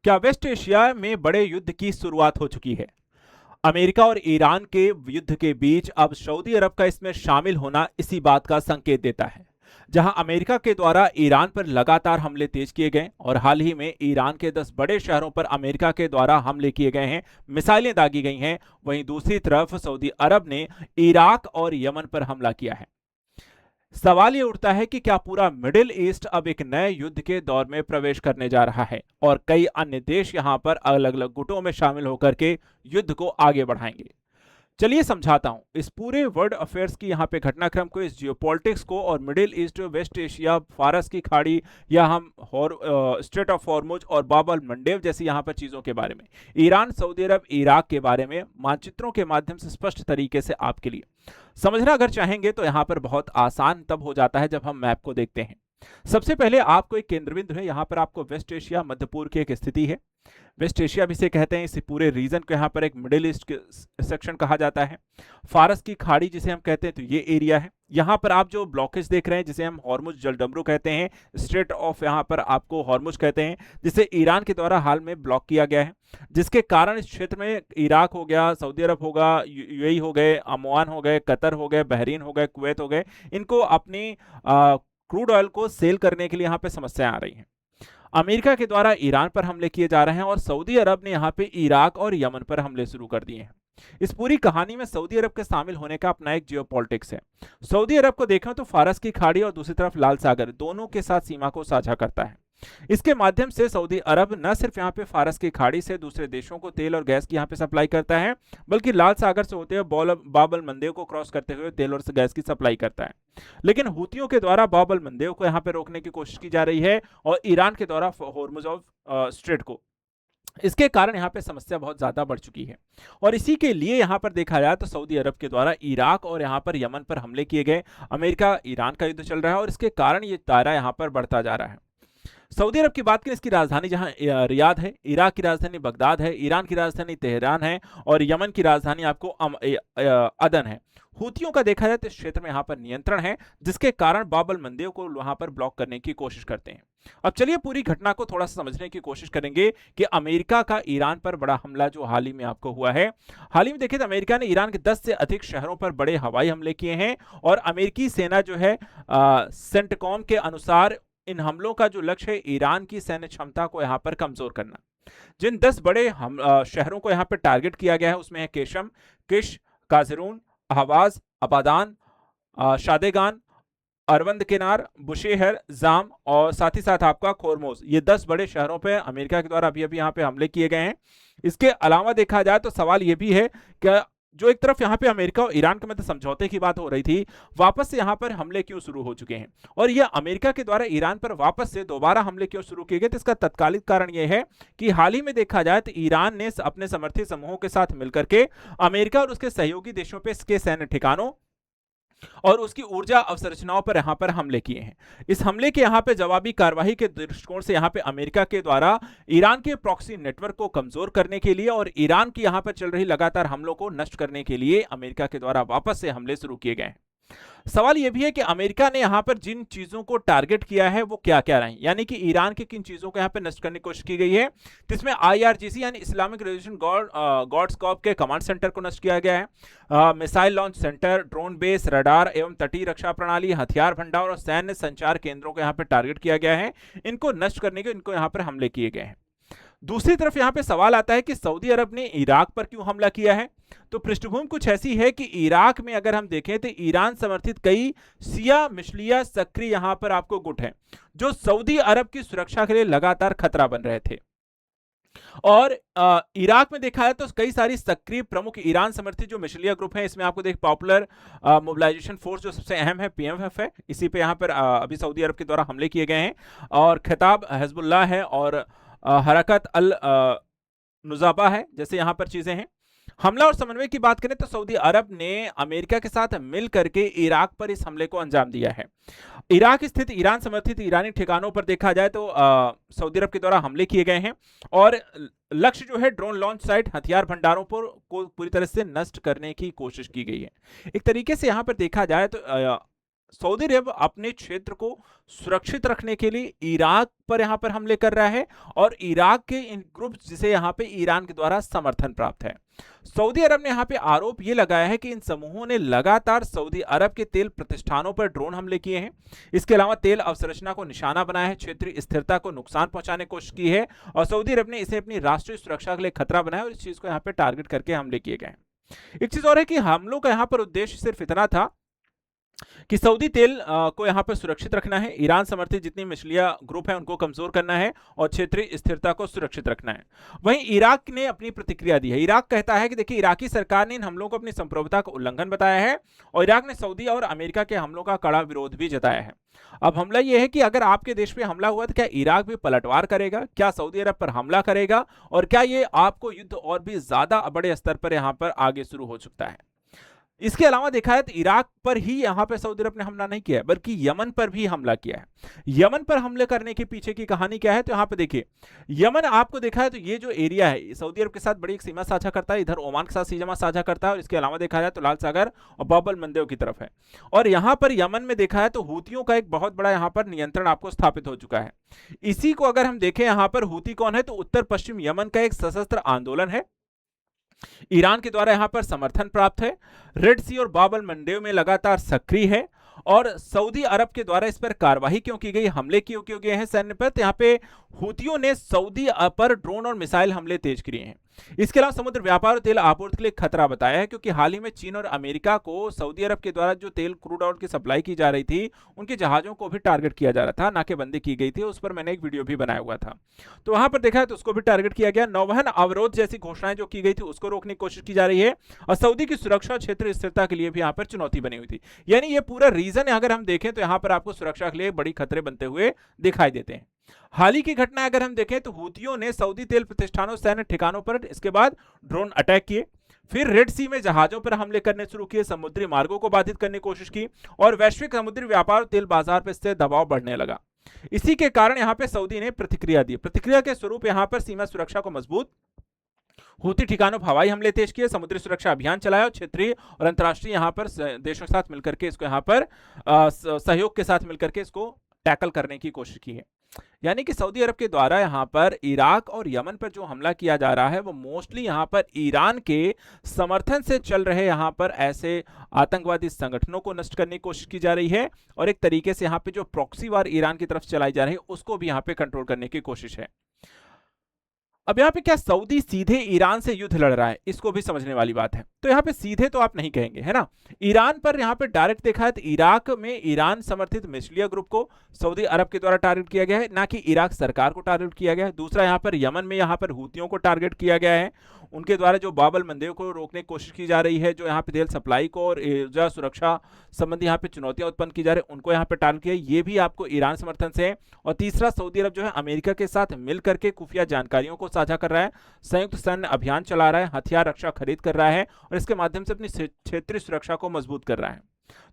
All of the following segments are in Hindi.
क्या वेस्ट एशिया में बड़े युद्ध की शुरुआत हो चुकी है? अमेरिका और ईरान के युद्ध के बीच अब सऊदी अरब का इसमें शामिल होना इसी बात का संकेत देता है। जहां अमेरिका के द्वारा ईरान पर लगातार हमले तेज किए गए और हाल ही में ईरान के 10 बड़े शहरों पर अमेरिका के द्वारा हमले किए गए हैं, मिसाइलें दागी गई हैं, वहीं दूसरी तरफ सऊदी अरब ने इराक और यमन पर हमला किया है। सवाल ये उठता है कि क्या पूरा मिडिल ईस्ट अब एक नए युद्ध के दौर में प्रवेश करने जा रहा है और कई अन्य देश यहां पर अलग अलग गुटों में शामिल होकर के युद्ध को आगे बढ़ाएंगे। चलिए समझाता हूं इस पूरे वर्ल्ड अफेयर्स की यहाँ पे घटनाक्रम को, इस जियोपॉलिटिक्स को और मिडिल ईस्ट, वेस्ट एशिया, फारस की खाड़ी या हम स्ट्रेट ऑफ हॉर्मुज और बाब अल मंडेब जैसी यहाँ पर चीजों के बारे में, ईरान, सऊदी अरब, इराक के बारे में मानचित्रों के माध्यम से स्पष्ट तरीके से आपके लिए समझना अगर चाहेंगे तो यहाँ पर बहुत आसान तब हो जाता है जब हम मैप को देखते हैं। सबसे पहले आपको एक केंद्र बिंदु है, यहाँ पर आपको वेस्ट एशिया, मध्य पूर्व की एक स्थिति है। वेस्ट एशिया भी से कहते हैं, इस पूरे रीजन को यहाँ पर एक मिडिल ईस्ट सेक्शन कहा जाता है। फारस की खाड़ी जिसे हम कहते हैं तो ये एरिया है। यहाँ पर आप जो ब्लॉकेज देख रहे हैं जिसे हम हॉर्मुज जलडमरू कहते हैं, स्ट्रेट ऑफ यहाँ पर आपको हॉर्मुज कहते हैं, जिसे ईरान के द्वारा हाल में ब्लॉक किया गया है, जिसके कारण इस क्षेत्र में इराक हो गया, सऊदी अरब होगा, यूएई हो गए, अमान हो गए, कतर हो गए, बहरीन हो गए, कुवैत हो गए, इनको अपनी क्रूड ऑयल को सेल करने के लिए यहाँ पे समस्याएं आ रही हैं। अमेरिका के द्वारा ईरान पर हमले किए जा रहे हैं और सऊदी अरब ने यहाँ पे इराक और यमन पर हमले शुरू कर दिए हैं। इस पूरी कहानी में सऊदी अरब के शामिल होने का अपना एक जियोपॉलिटिक्स है। सऊदी अरब को देखें तो फारस की खाड़ी और दूसरी तरफ लाल सागर दोनों के साथ सीमा को साझा करता है। इसके माध्यम से सऊदी अरब न सिर्फ यहाँ पे फारस की खाड़ी से दूसरे देशों को तेल और गैस की यहाँ पे सप्लाई करता है, बल्कि लाल सागर से होते हुए बाब अल मंदेब को क्रॉस करते हुए तेल और गैस की सप्लाई करता है। लेकिन हूतियों के द्वारा बाब अल मंदेब को यहाँ पे रोकने की कोशिश की जा रही है और ईरान के द्वारा हॉर्मुज ऑफ स्ट्रेट को। इसके कारण यहाँ पे समस्या बहुत ज्यादा बढ़ चुकी है और इसी के लिए यहाँ पर देखा जाए तो सऊदी अरब के द्वारा इराक और यहाँ पर यमन पर हमले किए गए। अमेरिका ईरान का युद्ध चल रहा है और इसके कारण ये दायरा यहाँ पर बढ़ता जा रहा है। सऊदी अरब की बात करें, इसकी राजधानी जहां रियाद है, इराक की राजधानी बगदाद है, ईरान की राजधानी तेहरान है और यमन की राजधानी आपको अदन है। हूतियों का देखा जाए तो इस क्षेत्र में यहाँ पर नियंत्रण है, जिसके कारण बाब अल मंदेब को वहां पर ब्लॉक करने की कोशिश करते हैं। अब चलिए पूरी घटना को थोड़ा सा समझने की कोशिश करेंगे कि अमेरिका का ईरान पर बड़ा हमला जो हाल ही में आपको हुआ है। हाल ही में देखिए तो अमेरिका ने ईरान के 10 से अधिक शहरों पर बड़े हवाई हमले किए हैं और अमेरिकी सेना जो है सेंटकॉम के अनुसार इन हमलों का जो लक्ष्य है ईरान की सैन्य क्षमता को यहां पर कमजोर करना। जिन 10 बड़े शहरों को यहां पर टारगेट किया गया है उसमें है केशम, किश, काजरून, अहवाज, अबादान, शादेगान, अरवंद किनार, बुशेहर, जाम और साथ ही साथ आपका खोरमोज। ये 10 बड़े शहरों पे अमेरिका के द्वारा अभी अभी यहाँ पे हमले किए गए हैं। इसके अलावा देखा जाए तो सवाल ये भी है कि जो एक तरफ यहाँ पे अमेरिका और ईरान के मध्य समझौते की बात हो रही थी, वापस से यहाँ पर हमले क्यों शुरू हो चुके हैं और यह अमेरिका के द्वारा ईरान पर वापस से दोबारा हमले क्यों शुरू किए गए? तो इसका तत्कालिक कारण यह है कि हाल ही में देखा जाए तो ईरान ने अपने समर्थित समूहों के साथ मिलकर के अमेरिका और उसके सहयोगी देशों पे इसके सैन्य ठिकानों और उसकी ऊर्जा अवसंरचनाओं पर यहां पर हमले किए हैं। इस हमले के यहां पे जवाबी कार्रवाई के दृष्टिकोण से यहां पे अमेरिका के द्वारा ईरान के प्रॉक्सी नेटवर्क को कमजोर करने के लिए और ईरान की यहां पर चल रही लगातार हमलों को नष्ट करने के लिए अमेरिका के द्वारा वापस से हमले शुरू किए गए हैं। सवाल यह भी है कि अमेरिका ने यहां पर जिन चीजों को टारगेट किया है वो क्या क्या रही, यानी कि ईरान की किन चीजों को यहां पर नष्ट करने की कोशिश की गई है। तो इसमें आईआरजीसी यानी इस्लामिक रेवोल्यूशन गार्ड्स कॉर्प के कमांड सेंटर को नष्ट किया गया है। Missile launch centre, drone base, radar एवं तटीय रक्षा प्रणाली, हथियार भंडार और सैन्य संचार केंद्रों को यहां पर टारगेट किया गया है। इनको नष्ट करने के इनको यहां पर हमले किए गए हैं। दूसरी तरफ यहां पे सवाल आता है कि सऊदी अरब ने इराक पर क्यों हमला किया है। तो पृष्ठभूमि कुछ ऐसी है कि इराक में अगर हम देखें तो ईरान समर्थित कई शिया मिशलिया सक्रिय यहां पर आपको गुट हैं जो सऊदी अरब की सुरक्षा के लिए लगातार खतरा बन रहे थे। और इराक में देखा है तो कई सारी सक्रिय प्रमुख ईरान समर्थित जो मिशलिया ग्रुप है, इसमें आपको देख पॉपुलर मोबिलाइजेशन फोर्स जो सबसे अहम है पीएमएफ है, इसी पे यहाँ पर अभी सऊदी अरब के द्वारा हमले किए गए हैं और खिताब हिजबुल्लाह है और हरकत अल नुजाबा है, जैसे यहां पर चीजें हैं। हमला और समन्वय की बात करें तो सऊदी अरब ने अमेरिका के साथ मिल करके इराक पर इस हमले को अंजाम दिया है। इराक स्थित ईरान समर्थित ईरानी ठिकानों पर देखा जाए तो सऊदी अरब के द्वारा हमले किए गए हैं और लक्ष्य जो है ड्रोन लॉन्च साइट, हथियार भंडारों पर को पूरी तरह से नष्ट करने की कोशिश की गई है। एक तरीके से यहां पर देखा जाए तो सऊदी अरब अपने क्षेत्र को सुरक्षित रखने के लिए इराक पर यहां पर हमले कर रहा है और इराक के इन ग्रुप जिसे यहां पे ईरान के द्वारा समर्थन प्राप्त है। सऊदी अरब ने यहां पे आरोप ये लगाया है कि इन समूहों ने लगातार सऊदी अरब के तेल प्रतिष्ठानों पर ड्रोन हमले किए हैं। इसके अलावा तेल अवसंरचना को निशाना बनाया है, क्षेत्रीय स्थिरता को नुकसान पहुंचाने की कोशिश की है और सऊदी अरब ने इसे अपनी राष्ट्रीय सुरक्षा के लिए खतरा बनाया और इस चीज को यहां पे टारगेट करके हमले किए गए हैं। एक चीज और है कि हमलों का यहां पर उद्देश्य सिर्फ इतना था कि सऊदी तेल को यहां पर सुरक्षित रखना है, ईरान समर्थित जितनी मछलियां ग्रुप है उनको कमजोर करना है और क्षेत्रीय स्थिरता को सुरक्षित रखना है। वहीं इराक ने अपनी प्रतिक्रिया दी है। इराक कहता है कि देखिए, इराकी सरकार ने इन हमलों को अपनी संप्रभुता का उल्लंघन बताया है और इराक ने सऊदी और अमेरिका के हमलों का कड़ा विरोध भी जताया है। अब हमला यह है कि अगर आपके देश पे हमला हुआ तो क्या इराक भी पलटवार करेगा, क्या सऊदी अरब पर हमला करेगा और क्या ये आपको युद्ध और भी ज्यादा बड़े स्तर पर यहां पर आगे शुरू हो सकता है। इसके अलावा देखा है तो इराक पर ही यहां पर सऊदी अरब ने हमला नहीं किया है बल्कि यमन पर भी हमला किया है। यमन पर हमले करने के पीछे की कहानी क्या है, तो यहां पे देखिए, यमन आपको देखा है तो ये जो एरिया है सऊदी अरब के साथ बड़ी एक सीमा साझा करता है, इधर ओमान के साथ सीमा साझा करता है और इसके अलावा देखा जाए तो लाल सागर और बाब अल मंदेब की तरफ है। और यहां पर यमन में देखा है तो हूतियों का एक बहुत बड़ा यहां पर नियंत्रण आपको स्थापित हो चुका है। इसी को अगर हम देखें यहां पर हूती कौन है, तो उत्तर पश्चिम यमन का एक सशस्त्र आंदोलन है, ईरान के द्वारा यहां पर समर्थन प्राप्त है, रेड सी और बाब अल मंडेब में लगातार सक्रिय है और सऊदी अरब के द्वारा इस पर कार्रवाई क्यों की गई, हमले क्यों किए गए हैं सैन्य पर, तो यहां पे हूतियों ने सऊदी पर ड्रोन और मिसाइल हमले तेज किए हैं। इसके अलावा समुद्र व्यापार और तेल आपूर्ति के लिए खतरा बताया है क्योंकि हाल ही में चीन और अमेरिका को सऊदी अरब के द्वारा जो तेल क्रूड ऑयल की सप्लाई की जा रही थी उनके जहाजों को भी टारगेट किया जा रहा था, नाकेबंदी की गई थी, उस पर मैंने एक वीडियो भी बनाया हुआ था। तो वहां पर देखा है तो उसको भी टारगेट किया गया। नौवहन अवरोध जैसी घोषणाएं जो की गई थी उसको रोकने की कोशिश की जा रही है और सऊदी की सुरक्षा क्षेत्र स्थिरता के लिए भी यहां पर चुनौती बनी हुई थी। यानी ये पूरा रीजन अगर हम देखें तो यहां पर आपको सुरक्षा के लिए बड़ी खतरे बनते हुए दिखाई देते हैं। हाल ही की घटना अगर हम देखें तो हूतियों ने सऊदी तेल प्रतिष्ठानों, सैन्य ठिकानों पर इसके बाद ड्रोन अटैक किए, फिर रेड सी में जहाजों पर हमले करने शुरू किए, समुद्री मार्गों को बाधित करने की कोशिश की और वैश्विक समुद्री व्यापार और तेल बाजार पर इससे दबाव बढ़ने लगा। इसी के कारण यहां पर सऊदी ने प्रतिक्रिया दी। प्रतिक्रिया के स्वरूप यहां पर सीमा सुरक्षा को मजबूत, हूती ठिकानों पर हवाई हमले तेज किए, समुद्री सुरक्षा अभियान चलाया और क्षेत्रीय और अंतर्राष्ट्रीय यहां पर देशों के साथ मिलकर के इसको यहां पर सहयोग के साथ मिलकर के इसको टैकल करने की कोशिश की है। यानी कि सऊदी अरब के द्वारा यहां पर इराक और यमन पर जो हमला किया जा रहा है वो मोस्टली यहां पर ईरान के समर्थन से चल रहे यहां पर ऐसे आतंकवादी संगठनों को नष्ट करने की कोशिश की जा रही है और एक तरीके से यहां पे जो प्रॉक्सी वार ईरान की तरफ चलाई जा रही है उसको भी यहां पे कंट्रोल करने की कोशिश है। अब यहां पे क्या सऊदी सीधे ईरान से युद्ध लड़ रहा है, इसको भी समझने वाली बात है। तो यहां पे सीधे तो आप नहीं कहेंगे, है ना। ईरान पर यहां पे डायरेक्ट देखा है तो इराक में ईरान समर्थित मिशलिया ग्रुप को सऊदी अरब के द्वारा टारगेट किया गया है, ना कि इराक सरकार को टारगेट किया गया है। दूसरा यहां पर यमन में यहां पर हूतियों को टारगेट किया गया है, उनके द्वारा जो बाब अल मंदेब को रोकने की कोशिश की जा रही है, जो यहाँ पे तेल सप्लाई को और ऊर्जा सुरक्षा संबंधी यहाँ पे चुनौतियां उत्पन्न की जा रही है उनको यहाँ पे टारगेट किया, ये भी आपको ईरान समर्थन से है। और तीसरा सऊदी अरब जो है अमेरिका के साथ मिलकर के खुफिया जानकारियों को साझा कर रहा है, संयुक्त सैन्य अभियान चला रहा है, हथियार रक्षा खरीद कर रहा है और इसके माध्यम से अपनी क्षेत्रीय सुरक्षा को मजबूत कर रहा है।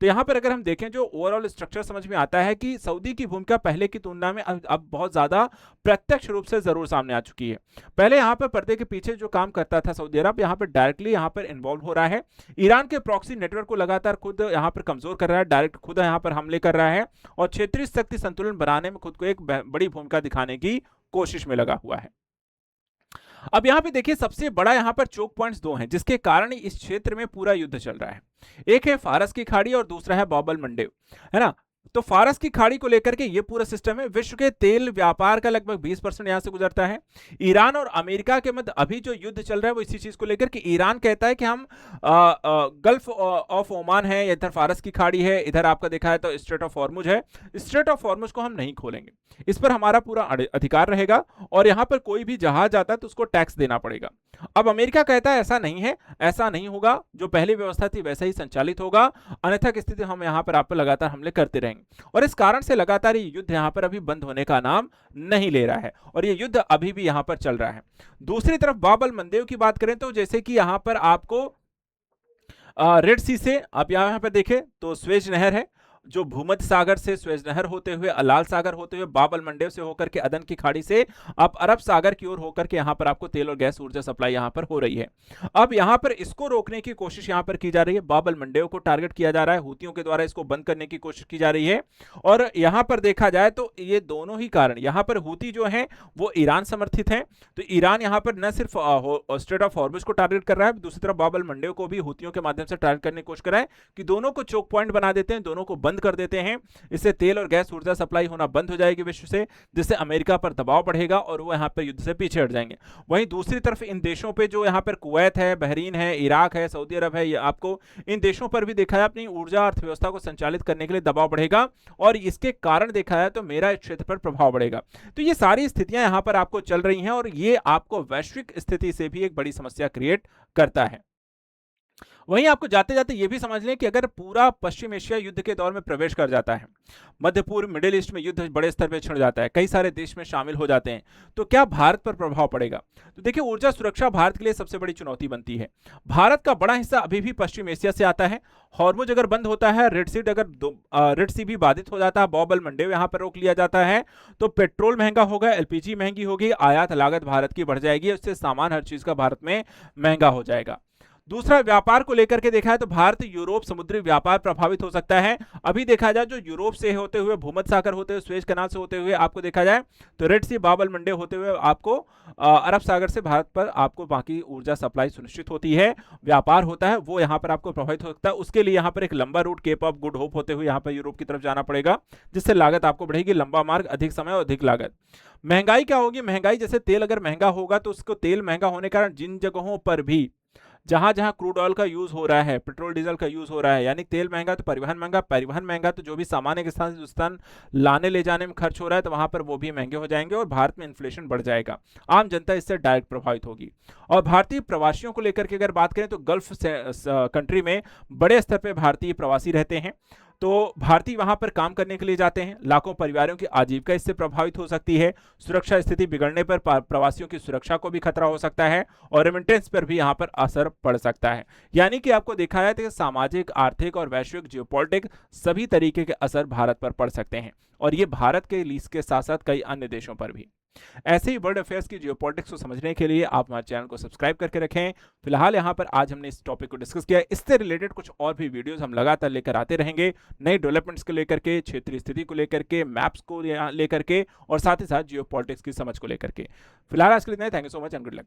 तो यहां पर अगर हम देखें जो ओवरऑल स्ट्रक्चर समझ में आता है कि सऊदी की भूमिका पहले की तुलना में अब बहुत ज्यादा प्रत्यक्ष रूप से जरूर सामने आ चुकी है। पहले यहां पर पर्दे के पीछे जो काम करता था सऊदी अरब, यहां पर डायरेक्टली यहां पर इन्वॉल्व हो रहा है, ईरान के प्रॉक्सी नेटवर्क को लगातार खुद यहां पर कमजोर कर रहा है, डायरेक्ट खुद यहां पर हमले कर रहा है और क्षेत्रीय शक्ति संतुलन बनाने में खुद को एक बड़ी भूमिका दिखाने की कोशिश में लगा हुआ है। अब यहां पे देखिए सबसे बड़ा यहां पर चोक पॉइंट्स दो हैं जिसके कारण इस क्षेत्र में पूरा युद्ध चल रहा है। एक है फारस की खाड़ी और दूसरा है बाब अल मंडेब, है ना। तो फारस की खाड़ी को लेकर के ये पूरा सिस्टम है। विश्व के तेल व्यापार का लगभग 20% यहां से गुजरता है। ईरान और अमेरिका के मध्य अभी जो युद्ध चल रहा है वो इसी चीज को लेकर कि ईरान कहता है कि हम गल्फ ऑफ ओमान है, इधर फारस की खाड़ी है, इधर आपका देखा है तो स्ट्रेट ऑफ हॉर्मुज है, स्ट्रेट ऑफ हॉर्मुज को हम नहीं खोलेंगे, इस पर हमारा पूरा अधिकार रहेगा और यहां पर कोई भी जहाज आता है तो उसको टैक्स देना पड़ेगा। अब अमेरिका कहता है ऐसा नहीं है, ऐसा नहीं होगा, जो पहली व्यवस्था थी वैसा ही संचालित होगा, अन्यथा की स्थिति हम यहां पर आप पर लगातार हमले करते रहेंगे। और इस कारण से लगातार ये युद्ध यहां पर अभी बंद होने का नाम नहीं ले रहा है और ये युद्ध अभी भी यहां पर चल रहा है। दूसरी तरफ बाब अल मंदेब की बात करें तो जैसे कि यहां पर आपको रेड सी से आप यहां पर देखें तो स्वेज नहर है, जो भूमध्य सागर से स्वेज नहर होते हुए, लाल सागर होते हुए, बाबल मंडेव से होकर के अदन की खाड़ी से अब अरब सागर की ओर होकर के यहां पर आपको तेल और गैस ऊर्जा सप्लाई यहां पर हो रही है। अब यहां पर इसको रोकने की कोशिश यहां पर की जा रही है, बाबल मंडेव को टारगेट किया जा रहा है, हूतियों के द्वारा इसको बंद करने की कोशिश की जा रही है। और यहां पर देखा जाए तो ये दोनों ही कारण, यहां पर हूती जो है वो ईरान समर्थित है, तो ईरान यहां पर न सिर्फ स्ट्रेट ऑफ हॉर्मुज को टारगेट कर रहा है, दूसरी तरफ बाबल मंडेव को भी हूतियों के माध्यम से टारगेट करने की कोशिश कर रहा है कि दोनों को चोक पॉइंट बना देते हैं, दोनों को बंद कर देते हैं। इससे तेल और गैस ऊर्जा सप्लाई होना बंद हो जाएगी विश्व से, जिससे अमेरिका पर दबाव बढ़ेगा और वो यहां पर युद्ध से पीछे हट जाएंगे। वहीं दूसरी तरफ इन देशों पे जो यहां पर कुवैत है, बहरीन है, इराक है, सऊदी अरब है, आपको इन देशों पर भी देखा है अपनी ऊर्जा अर्थव्यवस्था को संचालित करने के लिए दबाव बढ़ेगा और इसके कारण देखा है तो मेरा इस क्षेत्र पर प्रभाव बढ़ेगा। तो ये सारी स्थितियां यहां पर आपको चल रही हैं और ये आपको वैश्विक स्थिति से भी एक बड़ी समस्या क्रिएट करता है। वहीं आपको जाते जाते ये भी समझ लें कि अगर पूरा पश्चिम एशिया युद्ध के दौर में प्रवेश कर जाता है, मध्य पूर्व मिडिल ईस्ट में युद्ध बड़े स्तर पर छिड़ जाता है, कई सारे देश में शामिल हो जाते हैं, तो क्या भारत पर प्रभाव पड़ेगा? तो देखिए, ऊर्जा सुरक्षा भारत के लिए सबसे बड़ी चुनौती बनती है। भारत का बड़ा हिस्सा अभी भी पश्चिम एशिया से आता है। हॉर्मुज अगर बंद होता है, रेड सी भी बाधित हो जाता है, बाब मंडेव यहां पर रोक लिया जाता है, तो पेट्रोल महंगा होगा, एलपीजी महंगी होगी, आयात लागत भारत की बढ़ जाएगी, उससे सामान हर चीज का भारत में महंगा हो जाएगा। दूसरा, व्यापार को लेकर के देखा है तो भारत यूरोप समुद्री व्यापार प्रभावित हो सकता है। अभी देखा जाए जो यूरोप से होते हुए, भूमध्य सागर होते हुए, स्वेज कनाल से होते हुए आपको देखा जाए तो रेड सी, बाब मंडेव होते हुए आपको अरब सागर से भारत पर आपको बाकी ऊर्जा सप्लाई सुनिश्चित होती है, व्यापार होता है, वो यहां पर आपको प्रभावित हो सकता है। उसके लिए यहां पर एक लंबा route Cape of Good Hope होते हुए यहां पर यूरोप की तरफ जाना पड़ेगा, जिससे लागत आपको बढ़ेगी, लंबा मार्ग, अधिक समय और अधिक लागत। महंगाई क्या होगी? महंगाई जैसे तेल अगर महंगा होगा तो उसको तेल महंगा होने के कारण जिन जगहों पर भी जहां जहां क्रूड ऑयल का यूज हो रहा है, पेट्रोल डीजल का यूज हो रहा है, यानी तेल महंगा तो परिवहन महंगा, परिवहन महंगा तो जो भी सामान एक स्थान से दूसरे स्थान लाने ले जाने में खर्च हो रहा है तो वहां पर वो भी महंगे हो जाएंगे और भारत में इन्फ्लेशन बढ़ जाएगा, आम जनता इससे डायरेक्ट प्रभावित होगी। और भारतीय प्रवासियों को लेकर के अगर बात करें तो गल्फ कंट्री में बड़े स्तर पर भारतीय प्रवासी रहते हैं, तो भारतीय वहां पर काम करने के लिए जाते हैं, लाखों परिवारों की आजीविका इससे प्रभावित हो सकती है। सुरक्षा स्थिति बिगड़ने पर प्रवासियों की सुरक्षा को भी खतरा हो सकता है और रेमिटेंस पर भी यहां पर असर पड़ सकता है। यानी कि आपको देखा है कि सामाजिक, आर्थिक और वैश्विक जियोपॉलिटिक सभी तरीके के असर भारत पर पड़ सकते हैं और ये भारत के लीज के साथ साथ कई अन्य देशों पर भी। ऐसे ही वर्ल्ड अफेयर्स की जियोपॉलिटिक्स को समझने के लिए आप हमारे चैनल को सब्सक्राइब करके रखें। फिलहाल यहाँ पर आज हमने इस टॉपिक को डिस्कस किया, इससे रिलेटेड कुछ और भी वीडियोस हम लगातार लेकर आते रहेंगे, नई डेवलपमेंट्स को लेकर के, क्षेत्रीय स्थिति को लेकर के, मैप्स को लेकर के और साथ ही साथ जियोपॉलिटिक्स की समझ को लेकर के। फिलहाल आज के लिए इतना ही। Thank you so much and good luck.